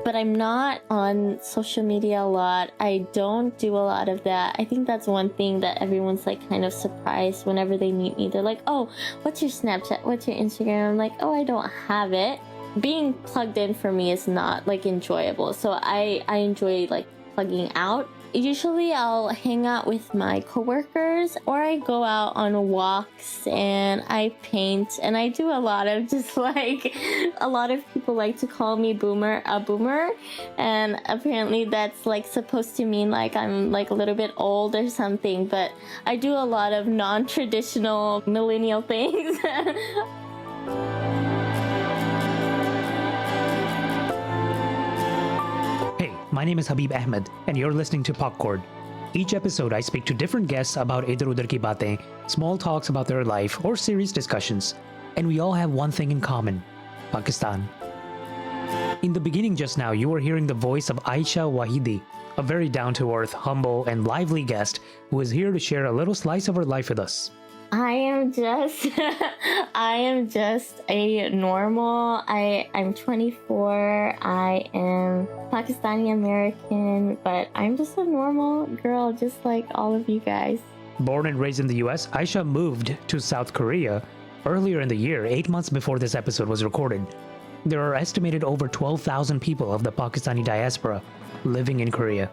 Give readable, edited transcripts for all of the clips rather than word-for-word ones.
But I'm not on social media a lot. I don't do a lot of that. I think that's one thing that everyone's like kind of surprised whenever they meet me. They're like, oh, what's your Snapchat? What's your Instagram? I'm like, oh, I don't have it. Being plugged in for me is not like enjoyable. So I enjoy like plugging out. Usually I'll hang out with my coworkers, or I go out on walks and I paint, and I do a lot of just like, a lot of people like to call me a boomer, and apparently that's like supposed to mean like I'm like a little bit old or something, but I do a lot of non-traditional millennial things. Hey, my name is Habib Ahmed, and you're listening to Popcorn. Each episode, I speak to different guests about idhar udhar ki baatein, small talks about their life, or serious discussions. And we all have one thing in common: Pakistan. In the beginning just now, you were hearing the voice of Ayesha Wahidi, a very down-to-earth, humble, and lively guest who is here to share a little slice of her life with us. I am just a normal, I'm 24, I am Pakistani American, but I'm just a normal girl, just like all of you guys. Born and raised in the US, Ayesha moved to South Korea earlier in the year, 8 months before this episode was recorded. There are estimated over 12,000 people of the Pakistani diaspora living in Korea.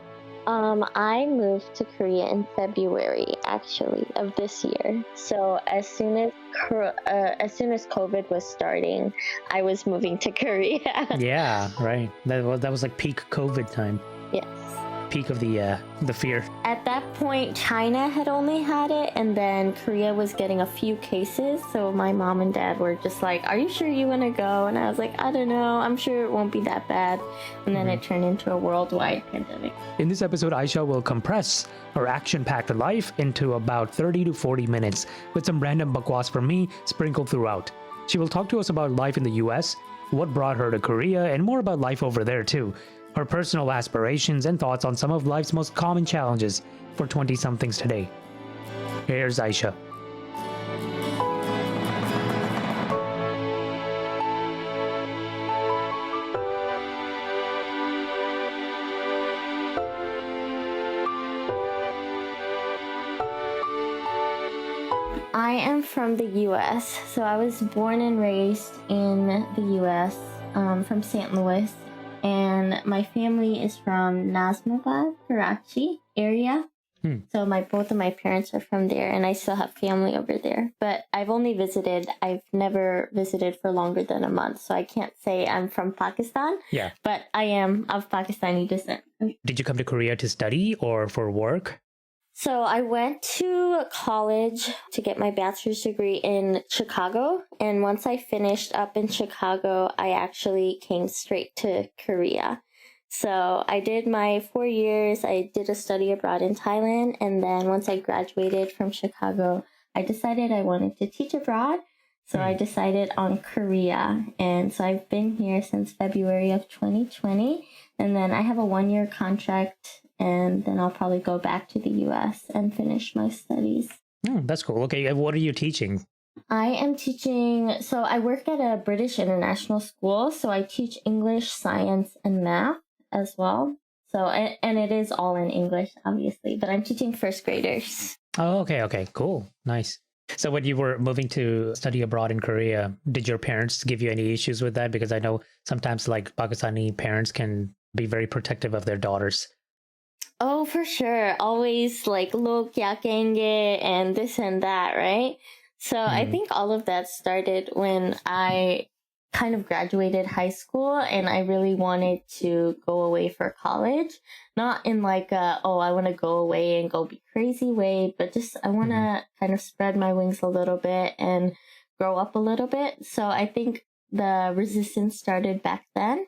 I moved to Korea in February, actually, of this year. So as soon as COVID was starting, I was moving to Korea. Yeah, right. That was like peak COVID time. Yes. Peak of the fear. At that point, China had only had it, and then Korea was getting a few cases. So my mom and dad were just like, "Are you sure you want to go?" And I was like, "I don't know. I'm sure it won't be that bad." And then it turned into a worldwide pandemic. In this episode, Ayesha will compress her action-packed life into about 30 to 40 minutes with some random bakwas from me sprinkled throughout. She will talk to us about life in the US, what brought her to Korea, and more about life over there too. Her personal aspirations and thoughts on some of life's most common challenges for 20-somethings today. Here's Ayesha. I am from the US, so I was born and raised in the US, from St. Louis, and my family is from Nazmabad, Karachi area. So both of my parents are from there, and I still have family over there. But I've never visited for longer than a month, so I can't say I'm from Pakistan. Yeah. But I am of Pakistani descent. Did you come to Korea to study or for work? So I went to college to get my bachelor's degree in Chicago. And once I finished up in Chicago, I actually came straight to Korea. So I did my 4 years. I did a study abroad in Thailand. And then once I graduated from Chicago, I decided I wanted to teach abroad. So I decided on Korea. And so I've been here since February of 2020. And then I have a 1-year contract, and then I'll probably go back to the US and finish my studies. Oh, that's cool. Okay, what are you teaching? I am teaching, so I work at a British international school, so I teach English, science, and math as well. So, and it is all in English, obviously, but I'm teaching first graders. Oh, okay, cool, nice. So when you were moving to study abroad in Korea, did your parents give you any issues with that? Because I know sometimes like Pakistani parents can be very protective of their daughters. Oh, for sure. Always like, log kya kenge and this and that, right? So I think all of that started when I kind of graduated high school and I really wanted to go away for college. Not in like I want to go away and go be crazy way, but just I want to kind of spread my wings a little bit and grow up a little bit. So I think the resistance started back then.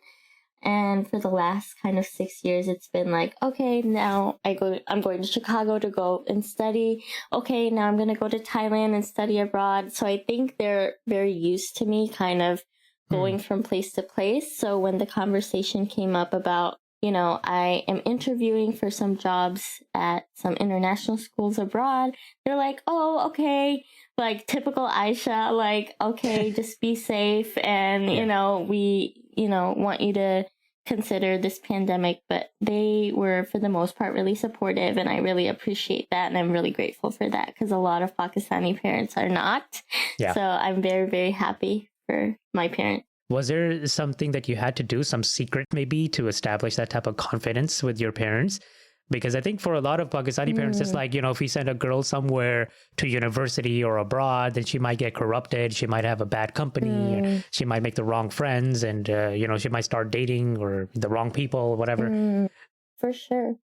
And for the last kind of 6 years, it's been like, okay, now I'm going to Chicago to go and study. Okay, now I'm going to go to Thailand and study abroad. So I think they're very used to me kind of going from place to place. So when the conversation came up about I am interviewing for some jobs at some international schools abroad. They're like, oh, okay. Like typical Ayesha, like, okay, just be safe. And, we, want you to consider this pandemic, but they were for the most part really supportive, and I really appreciate that, and I'm really grateful for that because a lot of Pakistani parents are not. Yeah. So I'm very, very happy for my parents. Was there something that you had to do, some secret maybe, to establish that type of confidence with your parents? Because I think for a lot of Pakistani parents, it's like, if we send a girl somewhere to university or abroad, then she might get corrupted. She might have a bad company. She might make the wrong friends, and, she might start dating or the wrong people, whatever. For sure.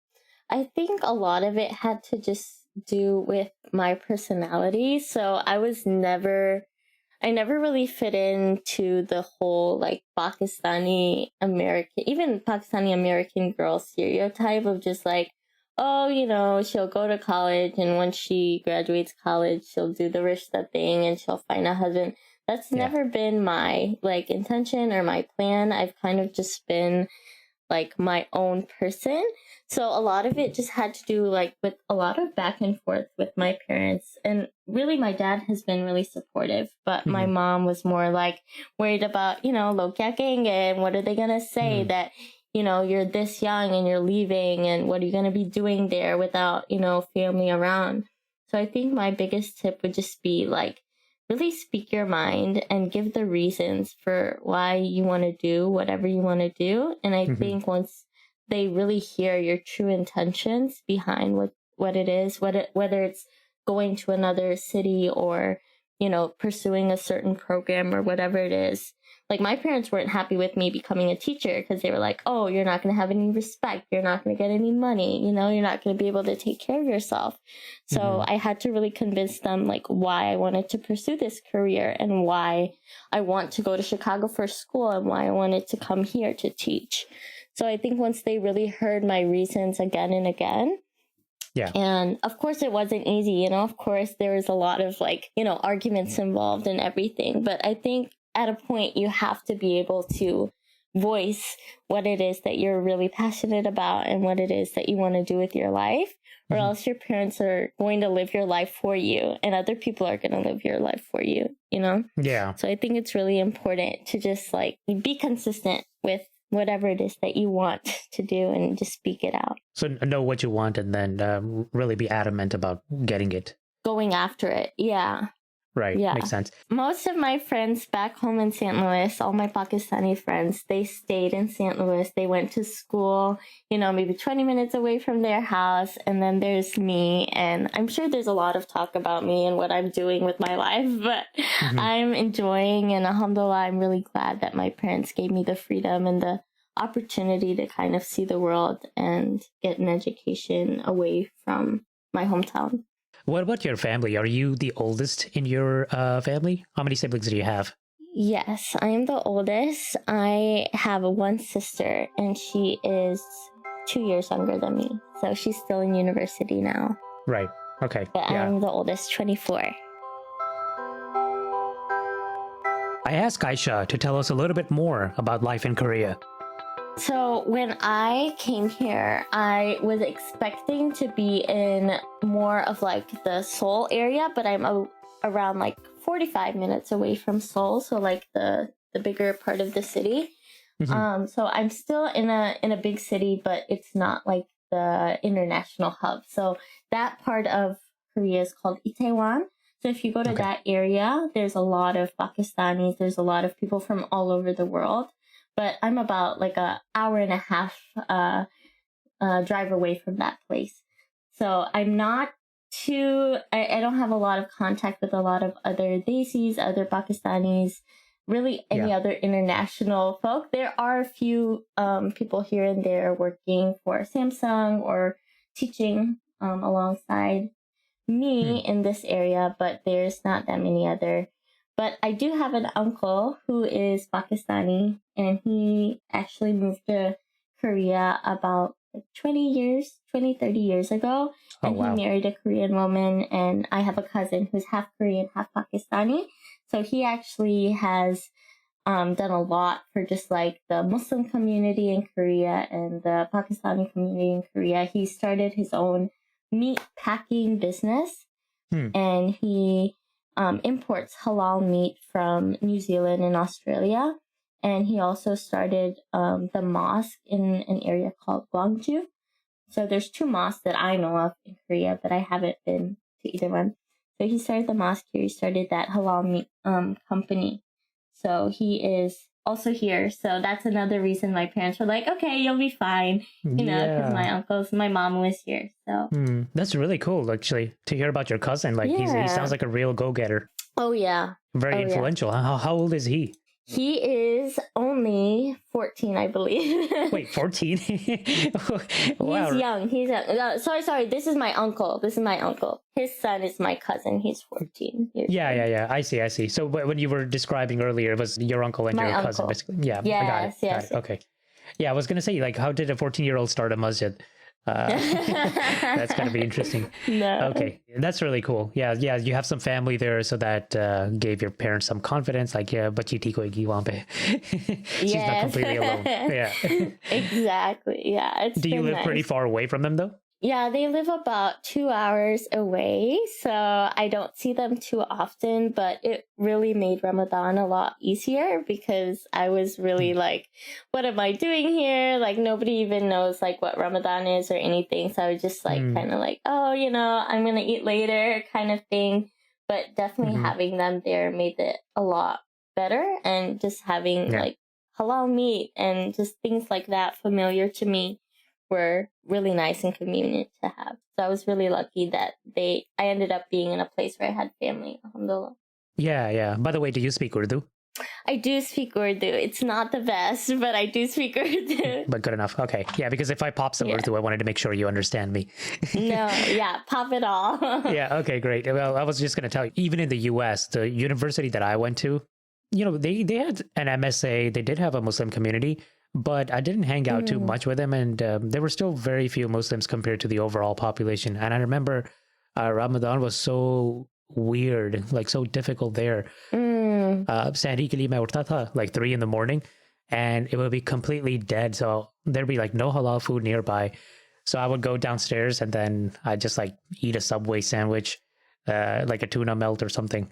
I think a lot of it had to just do with my personality. So I never really fit into the whole like Pakistani American, even Pakistani American girl stereotype of just like, oh, she'll go to college, and once she graduates college, she'll do the rishta thing and she'll find a husband. That's never been my like intention or my plan. I've kind of just been like my own person. So a lot of it just had to do like with a lot of back and forth with my parents. And really my dad has been really supportive, but my mom was more like worried about, lo kya kenge, and what are they going to say that, you're this young and you're leaving, and what are you going to be doing there without, family around. So I think my biggest tip would just be like, really speak your mind and give the reasons for why you want to do whatever you want to do. And I think once they really hear your true intentions behind what it is, whether it's going to another city or, pursuing a certain program or whatever it is. Like my parents weren't happy with me becoming a teacher because they were like, oh, you're not going to have any respect. You're not going to get any money. You're not going to be able to take care of yourself. So I had to really convince them like why I wanted to pursue this career and why I want to go to Chicago for school and why I wanted to come here to teach. So I think once they really heard my reasons again and again, and of course it wasn't easy, of course there was a lot of like, arguments involved and everything. But I think at a point you have to be able to voice what it is that you're really passionate about and what it is that you want to do with your life, or else your parents are going to live your life for you and other people are going to live your life for you, Yeah. So I think it's really important to just like be consistent with whatever it is that you want to do and just speak it out. So know what you want and then really be adamant about getting it. Going after it. Yeah. Right. Yeah. Makes sense. Most of my friends back home in St. Louis, all my Pakistani friends, they stayed in St. Louis. They went to school, maybe 20 minutes away from their house. And then there's me. And I'm sure there's a lot of talk about me and what I'm doing with my life, but I'm enjoying, and alhamdulillah, I'm really glad that my parents gave me the freedom and the opportunity to kind of see the world and get an education away from my hometown. What about your family? Are you the oldest in your family? How many siblings do you have? Yes, I am the oldest. I have one sister, and she is 2 years younger than me. So she's still in university now. Right. Okay. But I'm the oldest, 24. I asked Ayesha to tell us a little bit more about life in Korea. So when I came here, I was expecting to be in more of like the Seoul area, but I'm around like 45 minutes away from Seoul, so like the bigger part of the city. So I'm still in a big city, but it's not like the international hub. So that part of Korea is called Itaewon. So if you go to that area, there's a lot of Pakistanis, there's a lot of people from all over the world. But I'm about like an hour and a half drive away from that place. So I'm not I don't have a lot of contact with a lot of other Desis, other Pakistanis, really any other international folk. There are a few people here and there working for Samsung or teaching alongside me in this area, but there's not that many other. But I do have an uncle who is Pakistani, and he actually moved to Korea about 30 years ago. And he married a Korean woman, and I have a cousin who's half Korean, half Pakistani. So he actually has done a lot for just like the Muslim community in Korea and the Pakistani community in Korea. He started his own meat packing business, and he imports halal meat from New Zealand and Australia. And he also started the mosque in an area called Gwangju. So there's 2 mosques that I know of in Korea, but I haven't been to either one. So he started the mosque here. He started that halal meat company. So he is also here. So that's another reason my parents were like, okay, you'll be fine. You know, because my mom was here. So that's really cool, actually, to hear about your cousin. Like he sounds like a real go-getter. Oh, yeah. Very influential. Yeah. How old is he? He is only 14, I believe. Wait, 14? Wow. He's young. Sorry. This is my uncle. His son is my cousin. He's 14. Yeah. I see. So when you were describing earlier, it was your uncle and your cousin, basically. Yeah, yes, got it. Okay. Yeah, I was going to say, like, how did a 14-year-old start a masjid? That's going to be interesting. No. Okay, that's really cool. Yeah, you have some family there, so that gave your parents some confidence. Like, yeah, bachi theek hoegi wahan pe. She's not completely alone. Yeah. Exactly. Yeah. Do you live pretty far away from them, though? Yeah, they live about 2 hours away, so I don't see them too often, but it really made Ramadan a lot easier because I was really like, what am I doing here? Like, nobody even knows like what Ramadan is or anything, so I was just like kind of like, oh, you know, I'm gonna eat later kind of thing. But definitely having them there made it a lot better, and just having like halal meat and just things like that familiar to me were really nice and convenient to have. So I was really lucky that I ended up being in a place where I had family, alhamdulillah. Yeah. By the way, do you speak Urdu? I do speak Urdu. It's not the best, but I do speak Urdu. But good enough. Okay. Yeah, because if I pop some Urdu, I wanted to make sure you understand me. No, pop it all. Yeah, okay, great. Well, I was just going to tell you, even in the US, the university that I went to, you know, they had an MSA, they did have a Muslim community, but I didn't hang out too much with them, and there were still very few Muslims compared to the overall population. And I remember Ramadan was so weird, like so difficult there. Sahri ke liye main uthta tha, like 3 in the morning, and it would be completely dead. So there'd be like no halal food nearby. So I would go downstairs and then I'd just like eat a Subway sandwich, like a tuna melt or something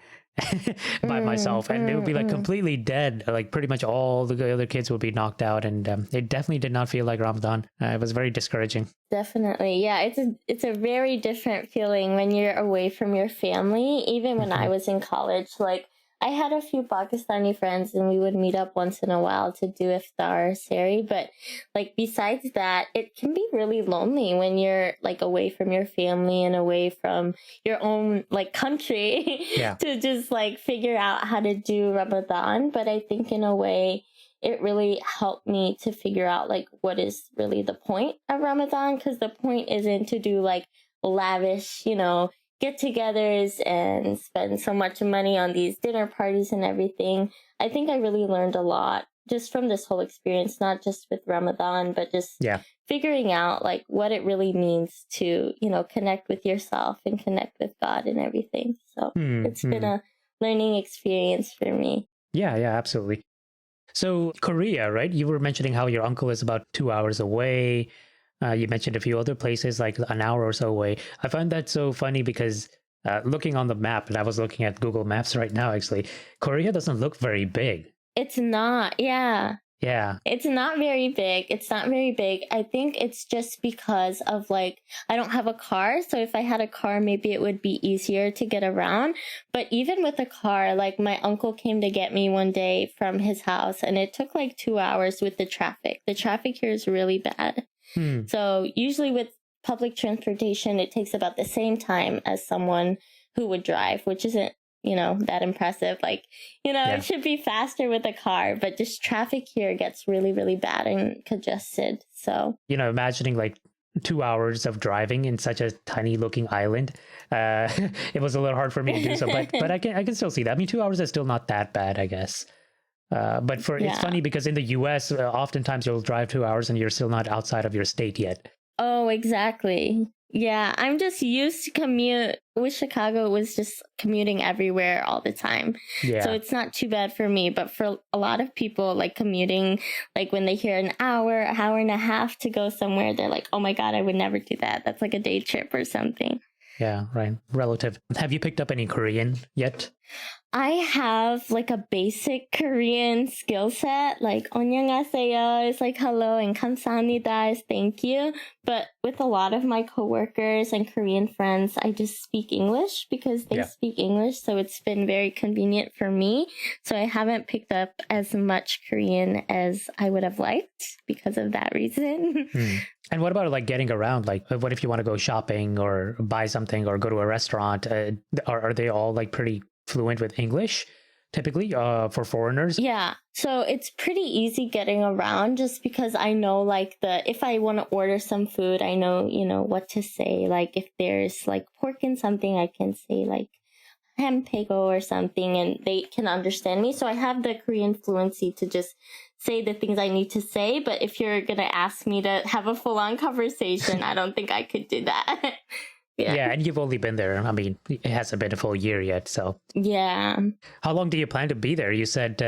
by myself. And it would be like completely dead. Like pretty much all the other kids would be knocked out. And it definitely did not feel like Ramadan. It was very discouraging. Definitely. Yeah, it's a very different feeling when you're away from your family. Even when I was in college, like I had a few Pakistani friends and we would meet up once in a while to do iftar sari. But like besides that, it can be really lonely when you're like away from your family and away from your own like country to just like figure out how to do Ramadan. But I think in a way, it really helped me to figure out like what is really the point of Ramadan, because the point isn't to do like lavish, you know, get-togethers and spend so much money on these dinner parties and everything. I think I really learned a lot just from this whole experience, not just with Ramadan, but just figuring out like what it really means to, you know, connect with yourself and connect with God and everything. So it's been a learning experience for me. Yeah, absolutely. So Korea, right? You were mentioning how your uncle is about 2 hours away. You mentioned a few other places like an hour or so away. I find that so funny because looking on the map, and I was looking at Google Maps right now, actually, Korea doesn't look very big. It's not. Yeah. It's not very big. I think it's just because of like, I don't have a car. So if I had a car, maybe it would be easier to get around. But even with a car, like my uncle came to get me one day from his house and it took like 2 hours with the traffic. The traffic here is really bad. So usually with public transportation, it takes about the same time as someone who would drive, which isn't, you know, that impressive. Like, you know, it should be faster with a car, but just traffic here gets really, really bad and congested. So, you know, imagining like 2 hours of driving in such a tiny looking island, it was a little hard for me to do so, but I can still see that. I mean, 2 hours is still not that bad, I guess. But it's funny because in the US, oftentimes you'll drive 2 hours and you're still not outside of your state yet. Oh, exactly. Yeah, I'm just used to commute. With Chicago, it was just commuting everywhere all the time. So Yeah. it's not too bad for me. But for a lot of people, like commuting, like when they hear an hour and a half to go somewhere, they're like, oh my God, I would never do that. That's like a day trip or something. Yeah, right. Relative. Have you picked up any Korean yet? I have like a basic Korean skill set, like 안녕하세요 is like hello and 감사합니다 is thank you. But with a lot of my coworkers and Korean friends, I just speak English because they speak English. So it's been very convenient for me. So I haven't picked up as much Korean as I would have liked because of that reason. And what about like getting around? Like, what if you want to go shopping or buy something or go to a restaurant? Are they all like pretty fluent with English typically for foreigners? Yeah, so it's pretty easy getting around just because I know like if I want to order some food, I know, what to say. Like if there's like pork in something, I can say like hampego or something and they can understand me. So I have the Korean fluency to just say the things I need to say. But if you're going to ask me to have a full-on conversation, I don't think I could do that. Yeah, and you've only been there. I mean, it hasn't been a full year yet, so. Yeah. How long do you plan to be there? You said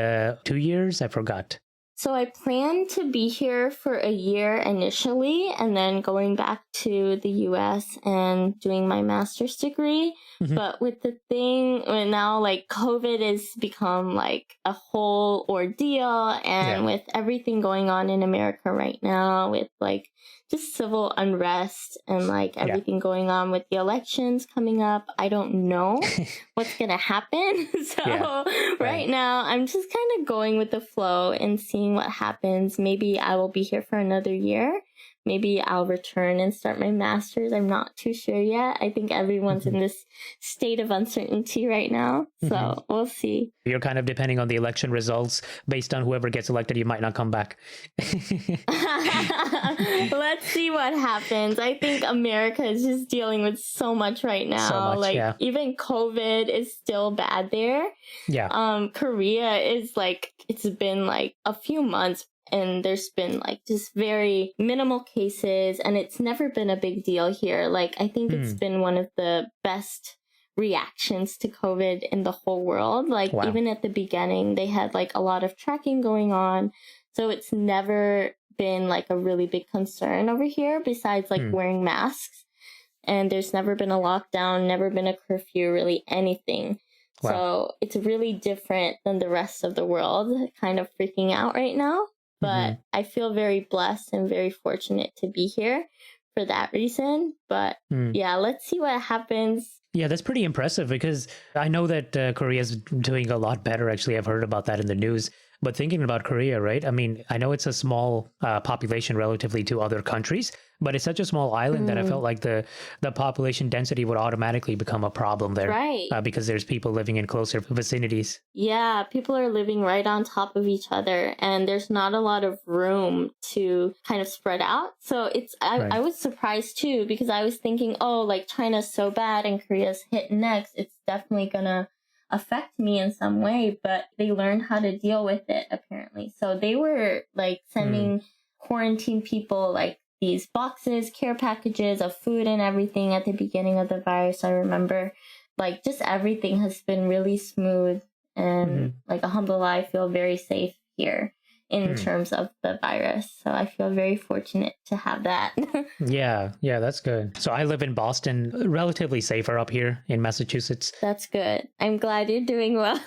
2 years? I forgot. So I plan to be here for a year initially and then going back to the US and doing my master's degree. But with the thing now, like COVID has become like a whole ordeal and with everything going on in America right now with like just civil unrest and like everything going on with the elections coming up. I don't know what's going to happen. So right now I'm just kind of going with the flow and seeing what happens. Maybe I will be here for another year. Maybe I'll return and start my master's. I'm not too sure yet. I think everyone's in this state of uncertainty right now. So we'll see. You're kind of depending on the election results. Based on whoever gets elected, you might not come back. Let's see what happens. I think America is just dealing with so much right now. So much, even COVID is still bad there. Yeah. Korea is like, it's been like a few months and there's been like just very minimal cases and it's never been a big deal here. Like, I think it's been one of the best reactions to COVID in the whole world. Like, even at the beginning, they had like a lot of tracking going on. So it's never been like a really big concern over here besides like wearing masks. And there's never been a lockdown, never been a curfew, really anything. So it's really different than the rest of the world, kind of freaking out right now. But I feel very blessed and very fortunate to be here for that reason. But yeah, let's see what happens. Yeah, that's pretty impressive because I know that Korea is doing a lot better. Actually, I've heard about that in the news. But thinking about Korea, right? I mean, I know it's a small population relatively to other countries, but it's such a small island that I felt like the population density would automatically become a problem there. Right. Because there's people living in closer vicinities. Yeah, people are living right on top of each other and there's not a lot of room to kind of spread out. So I was surprised too because I was thinking, oh, like China's so bad and Korea's hit next. It's definitely gonna affect me in some way, but they learned how to deal with it apparently. So they were like sending quarantine people like these boxes, care packages of food and everything at the beginning of the virus. I remember like just everything has been really smooth and like alhamdulillah, I feel very safe here in terms of the virus. So I feel very fortunate to have that. Yeah, that's good. So I live in Boston, relatively safer up here in Massachusetts. That's good. I'm glad you're doing well.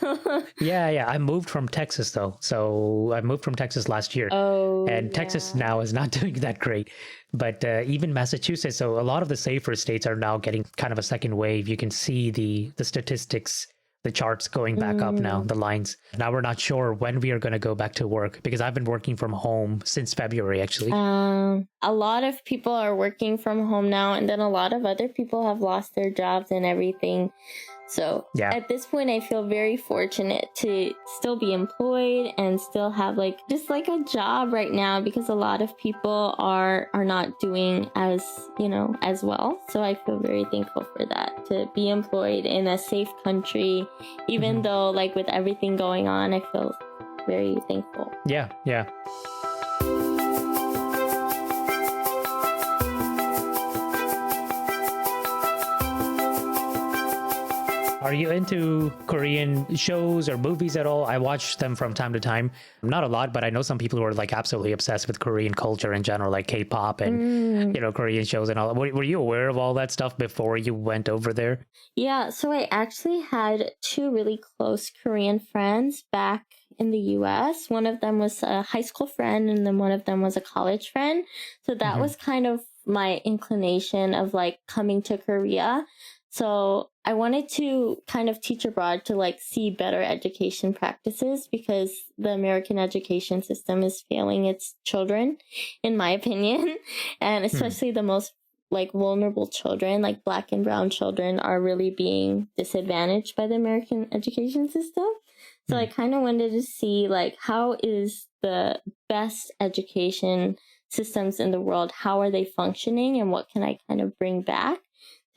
Yeah. I moved from Texas though. So I moved from Texas last year. Oh, and Texas now is not doing that great. But even Massachusetts, so a lot of the safer states are now getting kind of a second wave. You can see the statistics, the charts going back up now, the lines. Now we're not sure when we are going to go back to work because I've been working from home since February, actually. A lot of people are working from home now, and then a lot of other people have lost their jobs and everything. So at this point, I feel very fortunate to still be employed and still have like just like a job right now because a lot of people are not doing as well. So I feel very thankful for that, to be employed in a safe country, even though like with everything going on, I feel very thankful. Yeah. Are you into Korean shows or movies at all? I watch them from time to time. Not a lot, but I know some people who are like absolutely obsessed with Korean culture in general, like K-pop and Korean shows and all. Were you aware of all that stuff before you went over there? Yeah, so I actually had two really close Korean friends back in the US. One of them was a high school friend, and then one of them was a college friend. So that was kind of my inclination of like coming to Korea. So I wanted to kind of teach abroad to like see better education practices, because the American education system is failing its children, in my opinion, and especially the most like vulnerable children, like Black and brown children, are really being disadvantaged by the American education system. So I kind of wanted to see like, how is the best education systems in the world, how are they functioning, and what can I kind of bring back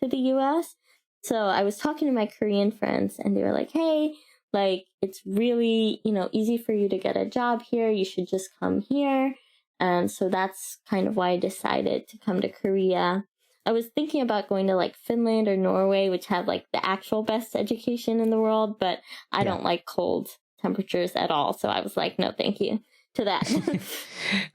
to the US? So I was talking to my Korean friends, and they were like, hey, like, it's really, easy for you to get a job here. You should just come here. And so that's kind of why I decided to come to Korea. I was thinking about going to like Finland or Norway, which have like the actual best education in the world, but I don't like cold temperatures at all. So I was like, no, thank you to that.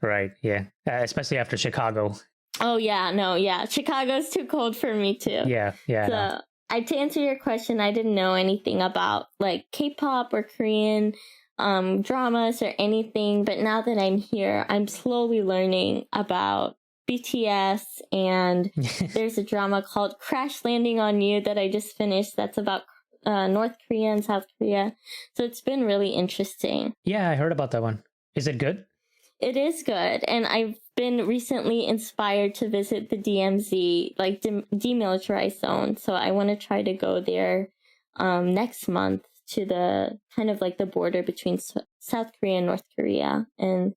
Right. Yeah. Especially after Chicago. Oh, yeah. No, yeah. Chicago's too cold for me too. Yeah. Yeah. So to answer your question, I didn't know anything about like K-pop or Korean dramas or anything, but now that I'm here, I'm slowly learning about BTS, and there's a drama called Crash Landing on You that I just finished that's about North Korea and South Korea. So it's been really interesting. Yeah, I heard about that one. Is it good? It is good, and I've been recently inspired to visit the DMZ, like demilitarized zone. So I want to try to go there next month to the kind of like the border between South Korea and North Korea, and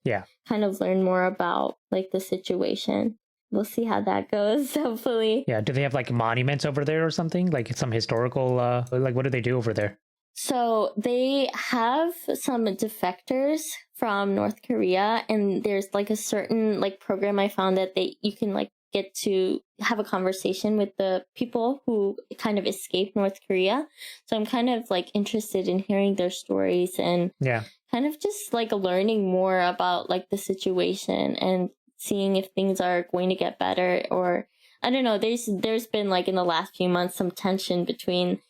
kind of learn more about like the situation. We'll see how that goes, hopefully. Yeah, do they have like monuments over there or something? Like some historical, like what do they do over there? So they have some defectors from North Korea, and there's like a certain like program I found that you can like get to have a conversation with the people who kind of escaped North Korea. So I'm kind of like interested in hearing their stories and kind of just like learning more about like the situation and seeing if things are going to get better, or I don't know. There's been like in the last few months some tension between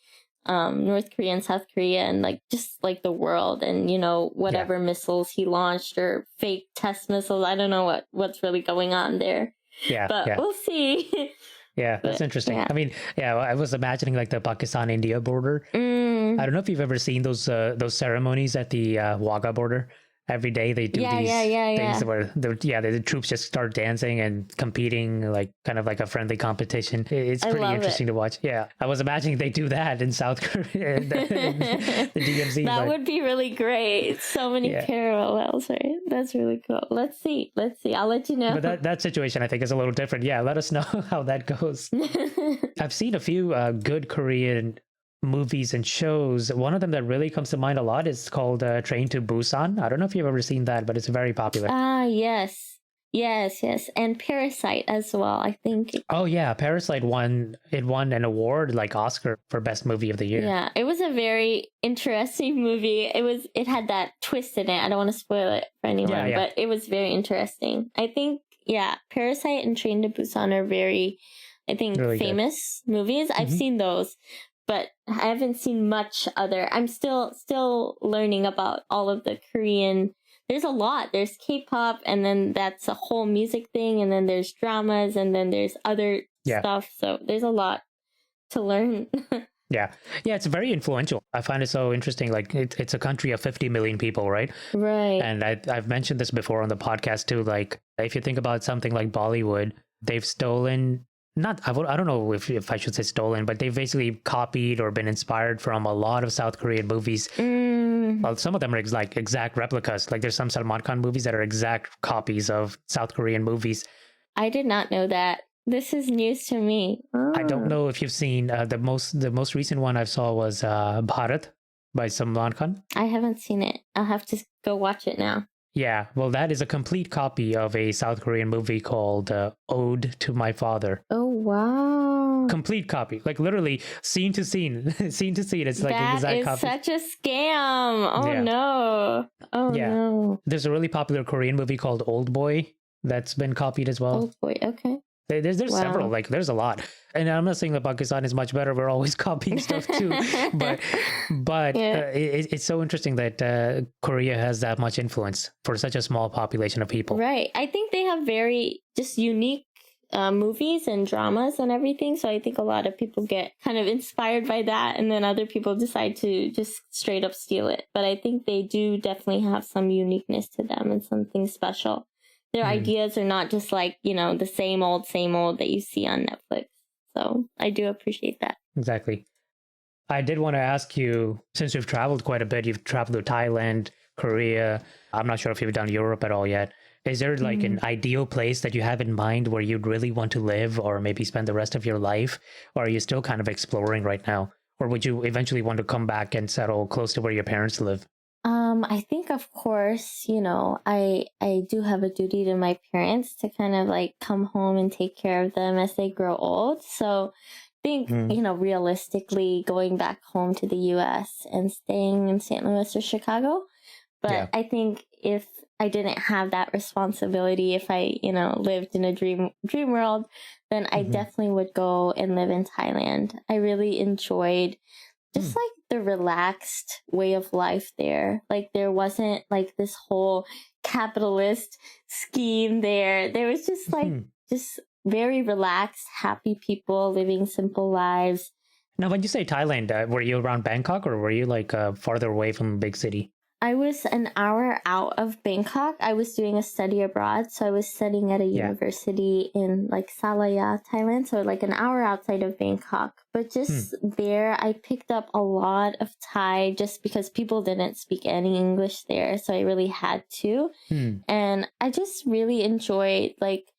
North Korea and South Korea, and like just like the world, and whatever missiles he launched or fake test missiles. I don't know what's really going on there. But we'll see. Yeah, that's interesting. I mean, I was imagining like the Pakistan-India border. I don't know if you've ever seen those ceremonies at the Wagah border. Every day they do these things where the troops just start dancing and competing, like kind of like a friendly competition. It's pretty interesting to watch. Yeah, I was imagining they do that in South Korea, in the DMZ. That would be really great. So many parallels, right? That's really cool. Let's see. I'll let you know. But that situation, I think, is a little different. Yeah, let us know how that goes. I've seen a few good Korean movies and shows. One of them that really comes to mind a lot is called Train to Busan. I don't know if you've ever seen that, but it's very popular. Yes, and Parasite as well, I think. Oh yeah, Parasite won an award, like Oscar, for best movie of the year. Yeah, it was a very interesting movie. It had that twist in it. I don't want to spoil it for anyone, but it was very interesting. I think Parasite and Train to Busan are very, I think, really famous movies. I've seen those, but I haven't seen much other. I'm still learning about all of the Korean. There's a lot. There's K-pop, and then that's a whole music thing, and then there's dramas, and then there's other stuff. So there's a lot to learn. Yeah, it's very influential. I find it so interesting. Like it's a country of 50 million people, right? Right. And I've mentioned this before on the podcast too. Like if you think about something like Bollywood, they've stolen. I don't know if I should say stolen, but they've basically copied or been inspired from a lot of South Korean movies. Well, some of them are like exact replicas. Like there's some Salman Khan movies that are exact copies of South Korean movies. I did not know that. This is news to me. I don't know if you've seen the most recent one I saw was Bharat by Salman Khan. I haven't seen it. I'll have to go watch it now. Yeah, well, that is a complete copy of a South Korean movie called Ode to My Father. Oh, wow. complete copy, like literally scene to scene, scene to scene. It's like that exact is copy. such a scam. Oh Yeah. no. Oh Yeah. no. There's a really popular Korean movie called Old Boy that's been copied as well. Old boy. Okay. There's Wow. several, like there's a lot, and I'm not saying that Pakistan is much better. We're always copying stuff too, but Yeah. it's so interesting that Korea has that much influence for such a small population of people. Right. I think they have very just unique movies and dramas and everything. So I think a lot of people get kind of inspired by that, and then other people decide to just straight up steal it. But I think they do definitely have some uniqueness to them and something special. Their ideas are not just like, the same old that you see on Netflix. So I do appreciate that. Exactly. I did want to ask you, since you've traveled quite a bit, you've traveled to Thailand, Korea. I'm not sure if you've done Europe at all yet. Is there like an ideal place that you have in mind where you'd really want to live or maybe spend the rest of your life? Or are you still kind of exploring right now? Or would you eventually want to come back and settle close to where your parents live? I think, of course, I do have a duty to my parents to kind of like come home and take care of them as they grow old. So I think, realistically going back home to the US and staying in St. Louis or Chicago. But I think if I didn't have that responsibility, if I, lived in a dream world, then I definitely would go and live in Thailand. I really enjoyed just like the relaxed way of life there. Like there wasn't like this whole capitalist scheme there. There was just like just very relaxed, happy people living simple lives. Now, when you say Thailand, were you around Bangkok or were you like farther away from a big city? I was an hour out of Bangkok. I was doing a study abroad. So I was studying at a university in like Salaya, Thailand. So like an hour outside of Bangkok. But just there, I picked up a lot of Thai just because people didn't speak any English there. So I really had to. And I just really enjoyed like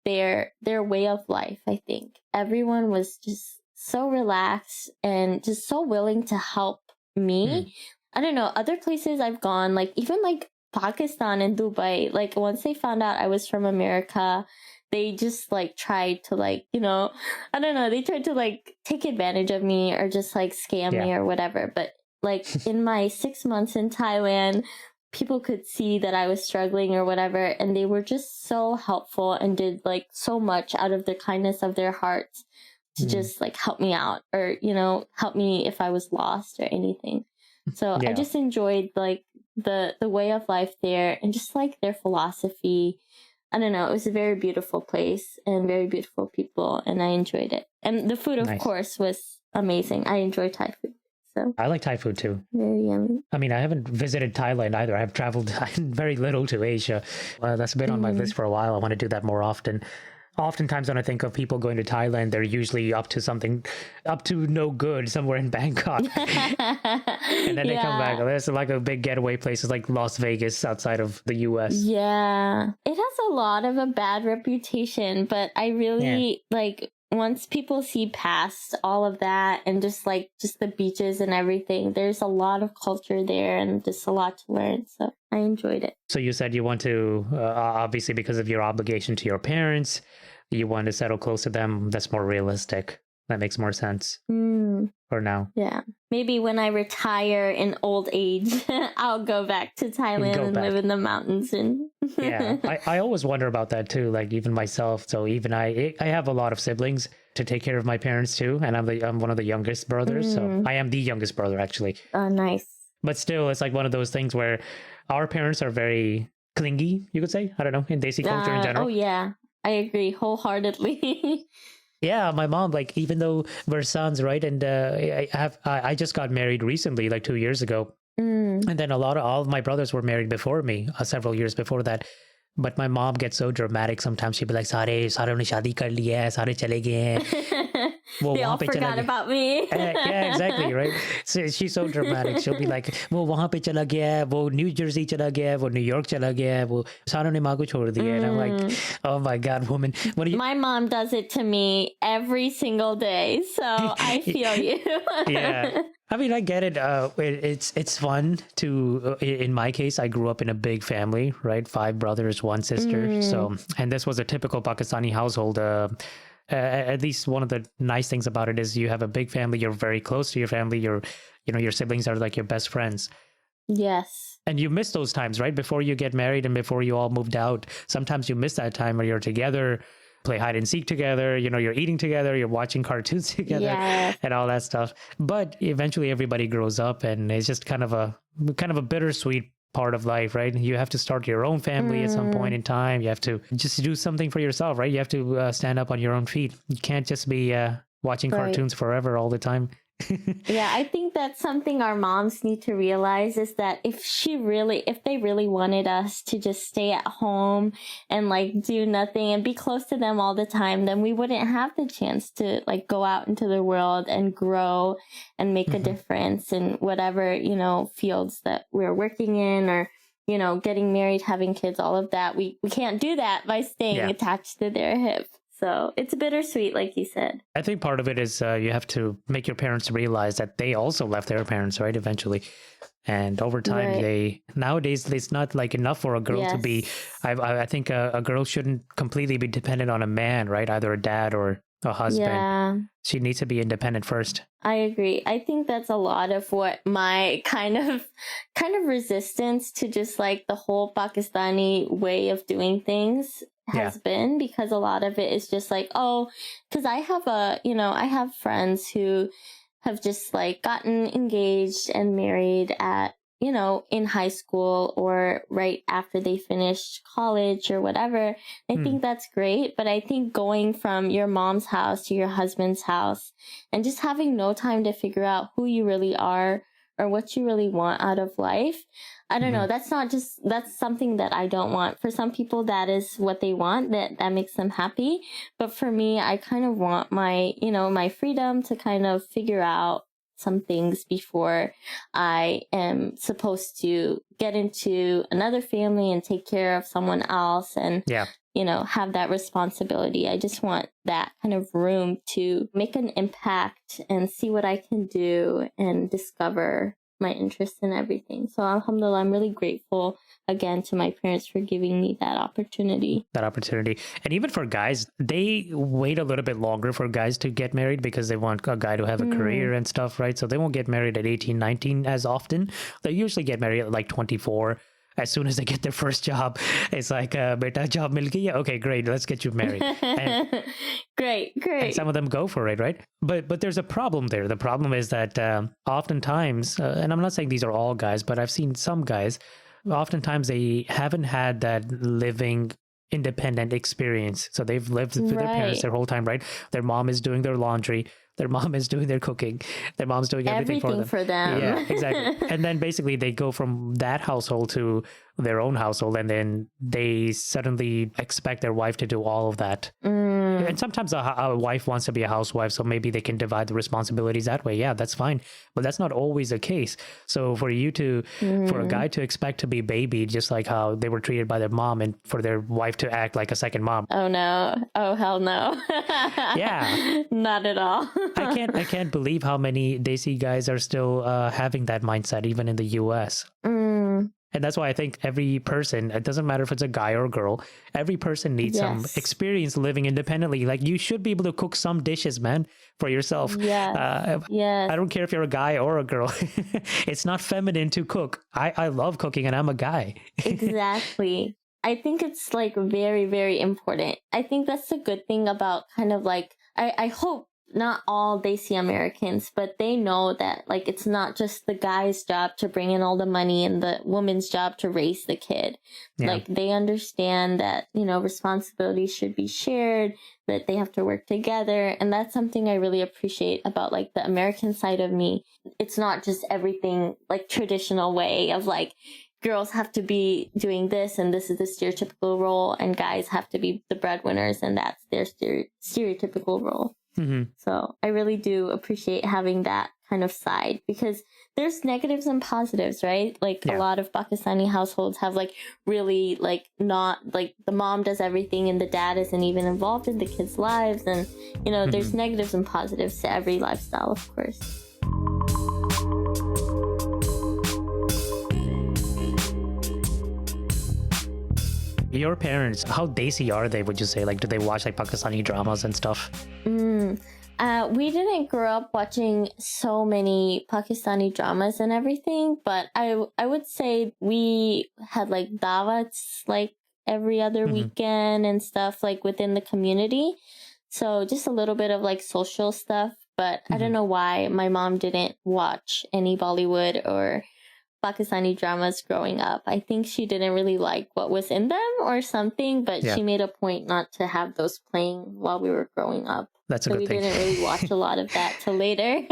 their way of life, I think. Everyone was just so relaxed and just so willing to help me. I don't know, other places I've gone, like even like Pakistan and Dubai, like once they found out I was from America, they just like tried to like, I don't know, they tried to like take advantage of me or just like scam me or whatever. But like in my 6 months in Thailand, people could see that I was struggling or whatever, and they were just so helpful and did like so much out of the kindness of their hearts to just like help me out or, help me if I was lost or anything. So I just enjoyed like the way of life there and just like their philosophy. I don't know. It was a very beautiful place and very beautiful people, and I enjoyed it. And the food, of course, was amazing. I enjoy Thai food. So I like Thai food too. Very yummy. I mean, I haven't visited Thailand either. I've traveled very little to Asia. That's been on my list for a while. I want to do that more often. Oftentimes when I think of people going to Thailand, they're usually up to no good somewhere in Bangkok. And then they come back. There's like a big getaway places like Las Vegas outside of the US. Yeah. It has a lot of a bad reputation, but I really like once people see past all of that and just the beaches and everything, there's a lot of culture there and just a lot to learn. So I enjoyed it. So you said you want to, obviously because of your obligation to your parents, you want to settle close to them. That's more realistic. That makes more sense for now. Yeah. Maybe when I retire in old age, I'll go back to Thailand and live in the mountains. And yeah, I always wonder about that too. Like even myself. So even I have a lot of siblings to take care of my parents too. And I'm one of the youngest brothers. So I am the youngest brother actually. Oh, nice. But still, it's like one of those things where our parents are very clingy, you could say. I don't know, in Desi culture in general. Oh, yeah. I agree wholeheartedly. Yeah, my mom, like, even though we're sons, right? And I just got married recently, like 2 years ago. And then all of my brothers were married before me, several years before that. But my mom gets so dramatic. Sometimes she'd be like, "Sare ne shaadi kar liya hai, sare chale gaye hain." They all forgot about me. Yeah, exactly, right? So she's so dramatic. She'll be like, "वो वहाँ पे चला गया है, वो New Jersey चला गया है, वो New York चला गया है, वो सारों ने माँ को छोड़ दिया." And I'm like, "Oh my God, woman!" My mom does it to me every single day, so I feel you. Yeah. I mean, I get it. It's fun to, in my case, I grew up in a big family, right? 5 brothers, 1 sister. So, and this was a typical Pakistani household. At least one of the nice things about it is you have a big family. You're very close to your family. Your siblings are like your best friends. Yes. And you miss those times, right? Before you get married and before you all moved out. Sometimes you miss that time where you're together, play hide and seek together, you're eating together, you're watching cartoons together, Yes. and all that stuff. But eventually everybody grows up, and it's just kind of a bittersweet part of life, right? You have to start your own family at some point in time. You have to just do something for yourself, right? You have to stand up on your own feet. You can't just be watching Right. cartoons forever all the time. Yeah, I think that's something our moms need to realize, is that if they really wanted us to just stay at home and like do nothing and be close to them all the time, then we wouldn't have the chance to like go out into the world and grow and make a difference in whatever, fields that we're working in, or, getting married, having kids, all of that. We can't do that by staying attached to their hip. So it's bittersweet, like you said. I think part of it is you have to make your parents realize that they also left their parents, right? Eventually. And over time, nowadays, it's not like enough for a girl to be, I think a girl shouldn't completely be dependent on a man, right? Either a dad or a husband. Yeah. She needs to be independent first. I agree. I think that's a lot of what my kind of resistance to just like the whole Pakistani way of doing things has been, because a lot of it is just like, because I have friends who have just like gotten engaged and married at, in high school or right after they finished college or whatever. I think that's great. But I think going from your mom's house to your husband's house and just having no time to figure out who you really are or what you really want out of life, I don't know. That's something that I don't want. For some people, that is what they want. That makes them happy. But for me, I kind of want my freedom to kind of figure out some things before I am supposed to get into another family and take care of someone else and, have that responsibility. I just want that kind of room to make an impact and see what I can do and discover my interest in everything. So alhamdulillah, I'm really grateful again to my parents for giving me that opportunity. And even for guys, they wait a little bit longer for guys to get married because they want a guy to have a career and stuff, right? So they won't get married at 18, 19 as often. They usually get married at like 24. As soon as they get their first job, it's like, beta, job mil gaya? Okay, great, let's get you married. And, Great. And some of them go for it, right? But there's a problem there. The problem is that oftentimes, and I'm not saying these are all guys, but I've seen some guys, oftentimes they haven't had that living independent experience. So they've lived with their parents their whole time, right? Their mom is doing their laundry. Their mom is doing their cooking. Their mom's doing everything for them. Yeah, exactly. And then basically they go from that household to their own household, and then they suddenly expect their wife to do all of that. And sometimes a wife wants to be a housewife, so maybe they can divide the responsibilities that way. Yeah, that's fine. But that's not always the case. So for a guy to expect to be babied, just like how they were treated by their mom, and for their wife to act like a second mom. Oh no. Oh hell no. Yeah. Not at all. I can't believe how many Desi guys are still having that mindset, even in the US. And that's why I think every person, it doesn't matter if it's a guy or a girl, every person needs some experience living independently. Like, you should be able to cook some dishes, man, for yourself. Yes. I don't care if you're a guy or a girl. It's not feminine to cook. I love cooking, and I'm a guy. Exactly. I think it's like very, very important. I think that's the good thing about kind of like, I hope not all Desi Americans, but they know that like it's not just the guy's job to bring in all the money and the woman's job to raise the kid. Yeah. Like, they understand that, responsibilities should be shared, that they have to work together. And that's something I really appreciate about like the American side of me. It's not just everything like traditional way of like, girls have to be doing this and this is the stereotypical role, and guys have to be the breadwinners and that's their stereotypical role. So I really do appreciate having that kind of side, because there's negatives and positives, right? Like a lot of Pakistani households have like really like not like the mom does everything and the dad isn't even involved in the kids' lives. And, there's negatives and positives to every lifestyle, of course. Your parents, how desi are they, would you say? Like, do they watch like Pakistani dramas and stuff? We didn't grow up watching so many Pakistani dramas and everything, but I would say we had like dawats like every other weekend and stuff like within the community. So just a little bit of like social stuff, but I don't know why my mom didn't watch any Bollywood or Pakistani dramas growing up. I think she didn't really like what was in them or something, but she made a point not to have those playing while we were growing up. That's a So good we thing. didn't really watch a lot of that till later.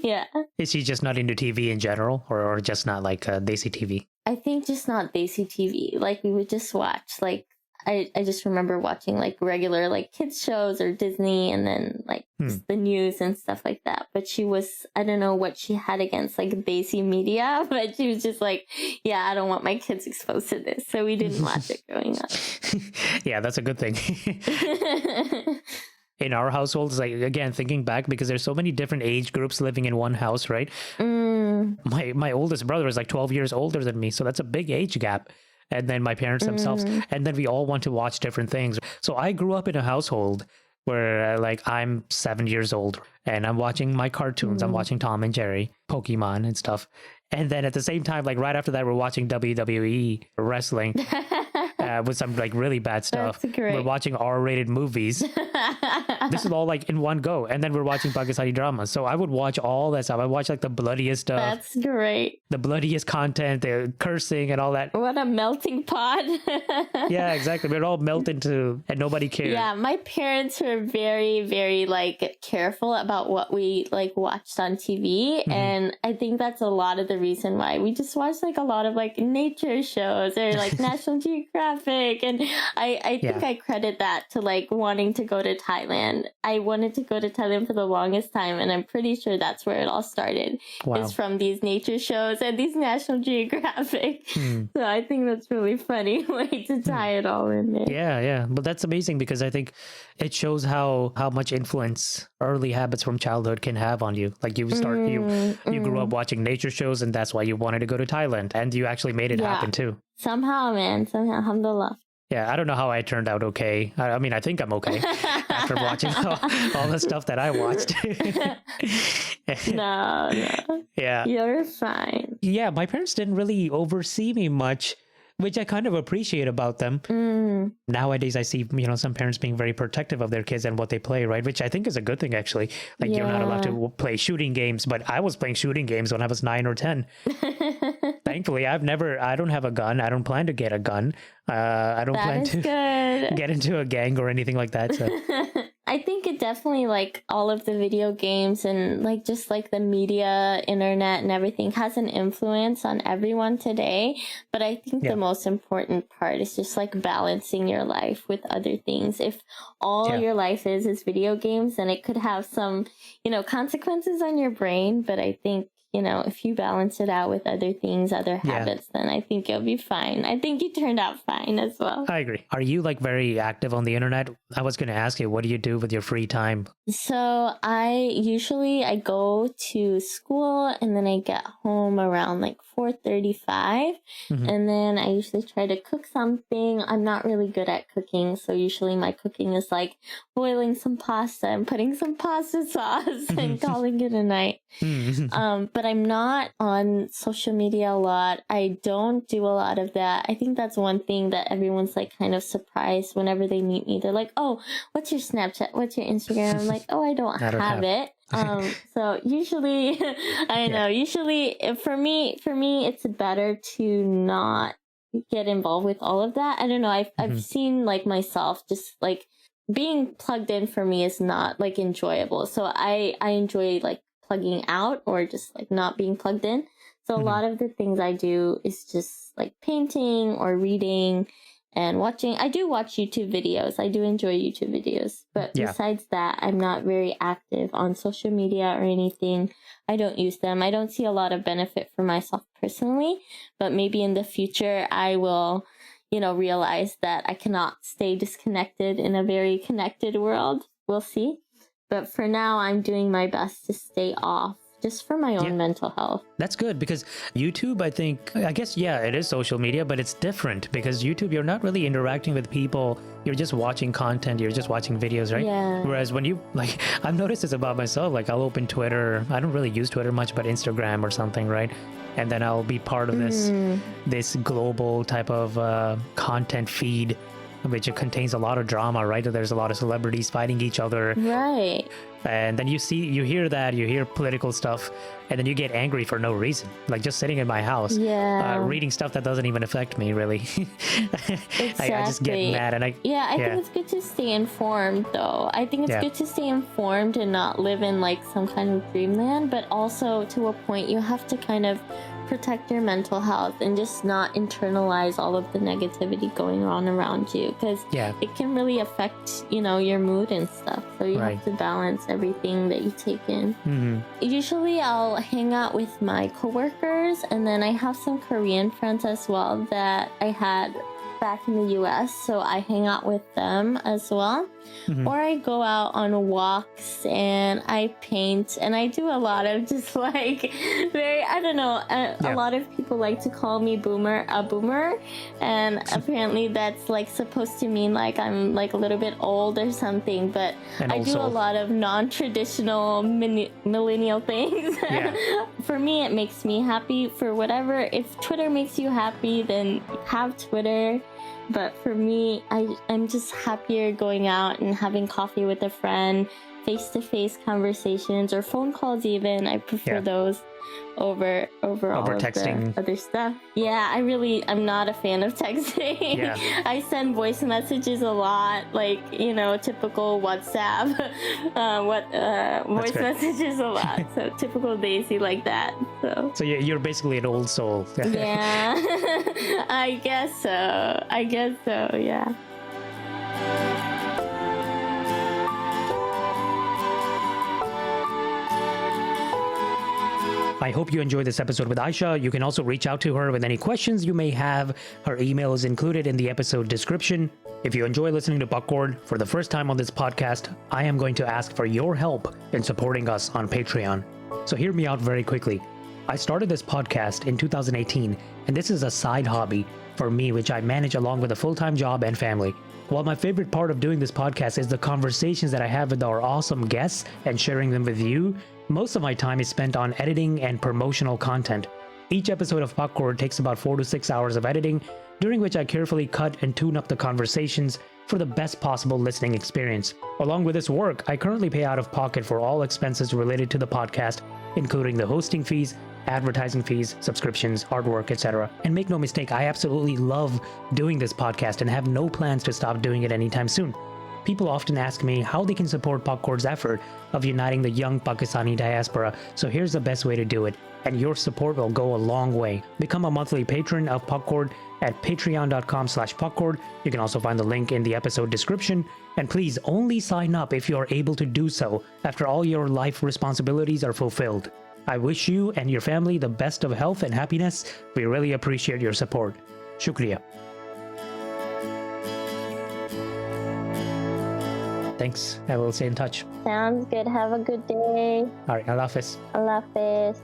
Yeah. Is she just not into TV in general, or just not like desi TV? I think just not Desi TV. Like we would just watch like I just remember watching like regular like kids shows or Disney and then like just the news and stuff like that. But she was I don't know what she had against like Desi media, but she was just like, yeah, I don't want my kids exposed to this. So we didn't watch it growing up. Yeah, that's a good thing. In our households, like again, thinking back, because there's so many different age groups living in one house, right? My oldest brother is like 12 years older than me, so that's a big age gap. And then my parents themselves, and then we all want to watch different things. So I grew up in a household where like I'm 7 years old and I'm watching my cartoons. I'm watching Tom and Jerry, Pokemon and stuff. And then at the same time, like right after that, we're watching WWE wrestling with some like really bad stuff. That's great. We're watching R-rated movies. This is all like in one go. And then we're watching Pakistani dramas. So I would watch all that stuff. I watch like the bloodiest stuff. That's great. The bloodiest content, the cursing and all that. What a melting pot. Yeah, exactly. We'd all melt into, and nobody cared. Yeah, my parents were very, very like careful about what we like watched on TV. And I think that's a lot of the reason why we just watched like a lot of like nature shows or like National Geographic. And I think I credit that to like wanting to go to Thailand. I wanted to go to Thailand for the longest time, and I'm pretty sure that's where it all started. Wow. Is from these nature shows and these National Geographic. So I think that's really funny way to tie it all in there. Yeah. But that's amazing because I think it shows how much influence early habits from childhood can have on you. Like you grew up watching nature shows, and that's why you wanted to go to Thailand, and you actually made it happen too. Somehow, alhamdulillah. Yeah, I don't know how I turned out okay. I mean, I think I'm okay after watching all the stuff that I watched. No. Yeah. You're fine. Yeah, my parents didn't really oversee me much, which I kind of appreciate about them. Nowadays, I see, some parents being very protective of their kids and what they play, right? Which I think is a good thing, actually. Like, you're not allowed to play shooting games, but I was playing shooting games when I was 9 or 10. Thankfully, I don't have a gun. I don't plan to get a gun. I don't plan to get into a gang or anything like that. So. I think it definitely, like, all of the video games and, like, just, like, the media, internet, and everything has an influence on everyone today. But I think the most important part is just, like, balancing your life with other things. If all your life is video games, then it could have some, consequences on your brain. But I think, if you balance it out with other things, other habits, then I think you'll be fine. I think you turned out fine as well. I agree. Are you like very active on the internet? I was going to ask you, what do you do with your free time? So I go to school and then I get home around like 4:35. And then I usually try to cook something. I'm not really good at cooking. So usually my cooking is like boiling some pasta and putting some pasta sauce and calling it a night. But I'm not on social media a lot. I don't do a lot of that. I think that's one thing that everyone's like kind of surprised whenever they meet me. They're like, oh, what's your Snapchat? What's your Instagram? I'm like, oh, I don't have it. So usually, usually for me, it's better to not get involved with all of that. I don't know. I've seen like myself just like being plugged in for me is not like enjoyable. So I enjoy like plugging out or just like not being plugged in. So a lot of the things I do is just like painting or reading and watching. I do watch YouTube videos. I do enjoy YouTube videos. But besides that, I'm not very active on social media or anything. I don't use them. I don't see a lot of benefit for myself personally. But maybe in the future, I will, realize that I cannot stay disconnected in a very connected world. We'll see. But for now, I'm doing my best to stay off just for my own mental health. That's good because YouTube, I guess, yeah, it is social media, but it's different because YouTube, you're not really interacting with people. You're just watching content. You're just watching videos, right? Yeah. Whereas when you, like, I've noticed this about myself. Like, I'll open Twitter. I don't really use Twitter much, but Instagram or something, right? And then I'll be part of this global type of content feed, which contains a lot of drama, right? There's a lot of celebrities fighting each other. Right. And then you hear political stuff, and then you get angry for no reason. Like just sitting in my house, reading stuff that doesn't even affect me, really. Exactly. I just get mad. And I think it's good to stay informed, though. I think it's good to stay informed and not live in like some kind of dreamland, but also to a point you have to kind of protect your mental health and just not internalize all of the negativity going on around you, because it can really affect, your mood and stuff. So you have to balance everything that you take in. Usually I'll hang out with my coworkers, and then I have some Korean friends as well that I had back in the US, so I hang out with them as well. Or I go out on walks and I paint, and I do a lot of just like a lot of people like to call me a boomer, and apparently that's like supposed to mean like I'm like a little bit old or something, but I do a lot of non-traditional millennial things. For me, it makes me happy. For whatever, if Twitter makes you happy, then have Twitter. But for me, I'm just happier going out and having coffee with a friend, face-to-face conversations, or phone calls even. I prefer those over all of texting. The other stuff. Yeah, I'm not a fan of texting. I send voice messages a lot, like, typical WhatsApp, voice messages a lot. So typical Daisy like that. So you're basically an old soul. Yeah, I guess so, yeah. I hope you enjoyed this episode with Ayesha. You can also reach out to her with any questions you may have. Her email is included in the episode description. If you enjoy listening to Popcorn for the first time on this podcast, I am going to ask for your help in supporting us on Patreon. So hear me out very quickly. I started this podcast in 2018, and this is a side hobby for me, which I manage along with a full-time job and family. While my favorite part of doing this podcast is the conversations that I have with our awesome guests and sharing them with you, most of my time is spent on editing and promotional content. Each episode of Popcorn takes about 4 to 6 hours of editing, during which I carefully cut and tune up the conversations for the best possible listening experience. Along with this work, I currently pay out of pocket for all expenses related to the podcast, including the hosting fees, advertising fees, subscriptions, artwork, etc. And make no mistake, I absolutely love doing this podcast and have no plans to stop doing it anytime soon. People often ask me how they can support Popcorn's effort of uniting the young Pakistani diaspora, so here's the best way to do it, and your support will go a long way. Become a monthly patron of Popcorn at patreon.com/popcorn. You can also find the link in the episode description, and please only sign up if you are able to do so after all your life responsibilities are fulfilled. I wish you and your family the best of health and happiness. We really appreciate your support. Shukriya. Thanks. I will stay in touch. Sounds good. Have a good day. All right. Allah Hafiz. Allah Hafiz.